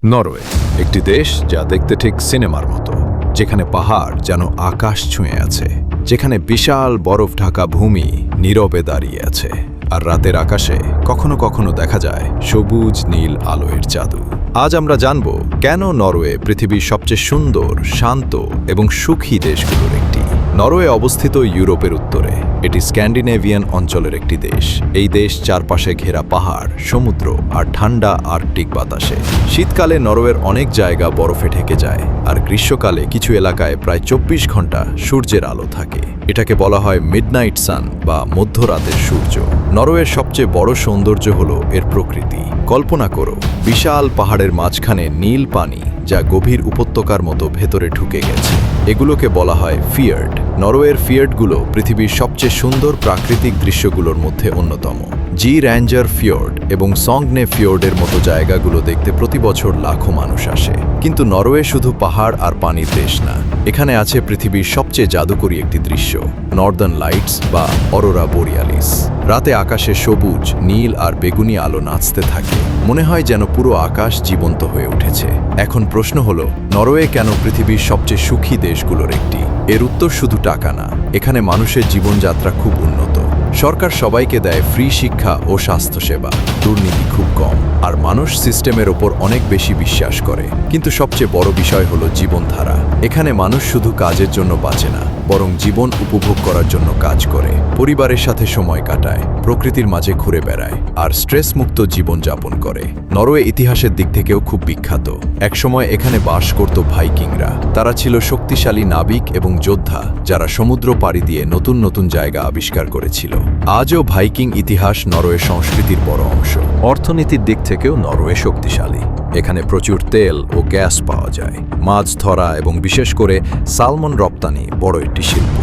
Norway একটি দেশ যা দেখতে ঠিক সিনেমার মতো, যেখানে পাহাড় যেন আকাশ ছুঁয়ে আছে, যেখানে বিশাল বরফ ঢাকা ভূমি নীরবে দাঁড়িয়ে আছে, আর রাতের আকাশে কখনো কখনো দেখা যায় সবুজ নীল আলোর জাদু। আজ আমরা জানব কেন নরওয়ে পৃথিবীর সবচেয়ে সুন্দর, শান্ত এবং সুখী দেশগুলোর একটি। নরওয়ে অবস্থিত ইউরোপের উত্তরে। এটি স্ক্যান্ডিনেভিয়ান অঞ্চলের একটি দেশ। এই দেশ চারপাশে ঘেরা পাহাড়, সমুদ্র আর ঠান্ডা আর্কটিক বাতাসে। শীতকালে নরওয়ের অনেক জায়গা বরফে ঢেকে যায়, আর গ্রীষ্মকালে কিছু এলাকায় প্রায় 24 ঘন্টা সূর্যের আলো থাকে। এটাকে বলা হয় মিডনাইট সান বা মধ্যরাতের সূর্য। নরওয়ের সবচেয়ে বড় সৌন্দর্য হলো এর প্রকৃতি। কল্পনা করো, বিশাল পাহাড়ের মাঝখানে নীল পানি যা গভীর উপত্যকার মতো ভেতরে ঢুকে গেছে। এগুলোকে বলা হয় ফিয়ার্ড। নরওয়ের ফিয়ার্ডগুলো পৃথিবীর সবচেয়ে সুন্দর প্রাকৃতিক দৃশ্যগুলোর মধ্যে অন্যতম। জি র্যাঞ্জার ফিওর্ড এবং সংগনে ফিওর্ডের মতো জায়গাগুলো দেখতে প্রতি বছর লাখো মানুষ আসে। কিন্তু নরওয়ে শুধু পাহাড় আর পানির দেশ না, এখানে আছে পৃথিবীর সবচেয়ে জাদুকরী একটি দৃশ্য, নর্দার্ন লাইটস বা অরোরা বোরিয়ালিস। রাতে আকাশে সবুজ, নীল আর বেগুনি আলো নাচতে থাকে, মনে হয় যেন পুরো আকাশ জীবন্ত হয়ে উঠেছে। এখন প্রশ্ন হলো, নরওয়ে কেন পৃথিবীর সবচেয়ে সুখী দেশগুলোর একটি? এর উত্তর শুধু টাকা না, এখানে মানুষের জীবনযাত্রা খুব উন্নত। সরকার সবাইকে দেয় ফ্রি শিক্ষা ও স্বাস্থ্যসেবা, দুর্নীতি খুব কম, আর মানুষ সিস্টেমের ওপর অনেক বেশি বিশ্বাস করে। কিন্তু সবচেয়ে বড় বিষয় হলো জীবনধারা। এখানে মানুষ শুধু কাজের জন্য বাঁচে না, বরং জীবন উপভোগ করার জন্য কাজ করে, পরিবারের সাথে সময় কাটায়, প্রকৃতির মাঝে ঘুরে বেড়ায়, আর স্ট্রেস মুক্ত জীবন যাপন করে। নরওয়ে ইতিহাসের দিক থেকেও খুব বিখ্যাত। একসময় এখানে বাস করত ভাইকিংরা। তারা ছিল শক্তিশালী নাবিক এবং যোদ্ধা, যারা সমুদ্র পাড়ি দিয়ে নতুন নতুন জায়গা আবিষ্কার করেছিল। আজও ভাইকিং ইতিহাস নরওয়ে সংস্কৃতির বড় অংশ। অর্থনীতির দিক থেকেও নরওয়ে শক্তিশালী। এখানে প্রচুর তেল ও গ্যাস পাওয়া যায়। মাছ ধরা এবং বিশেষ করে সালমন রপ্তানি বড় একটি শিল্প।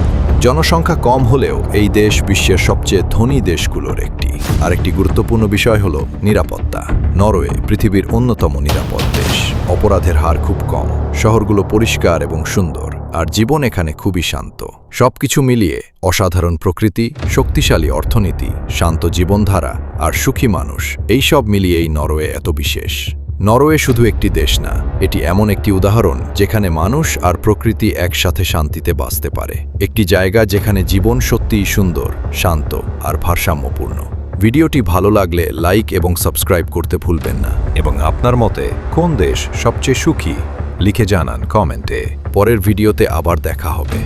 জনসংখ্যা কম হলেও এই দেশ বিশ্বের সবচেয়ে ধনী দেশগুলোর একটি। আরেকটি গুরুত্বপূর্ণ বিষয় হলো নিরাপত্তা। নরওয়ে পৃথিবীর অন্যতম নিরাপদ দেশ। অপরাধের হার খুব কম, শহরগুলো পরিষ্কার এবং সুন্দর, আর জীবন এখানে খুবই শান্ত। সবকিছু মিলিয়ে অসাধারণ প্রকৃতি, শক্তিশালী অর্থনীতি, শান্ত জীবনধারা আর সুখী মানুষ, এই সব মিলিয়েই নরওয়ে এত বিশেষ। নরওয়ে শুধু একটি দেশ না, এটি এমন একটি উদাহরণ যেখানে মানুষ আর প্রকৃতি একসাথে শান্তিতে বাঁচতে পারে। একটি জায়গা যেখানে জীবন সত্যিই সুন্দর, শান্ত আর ভারসাম্যপূর্ণ। ভিডিওটি ভালো লাগলে লাইক এবং সাবস্ক্রাইব করতে ভুলবেন না। এবং আপনার মতে কোন দেশ সবচেয়ে সুখী লিখে জানান কমেন্টে। পরের ভিডিওতে আবার দেখা হবে।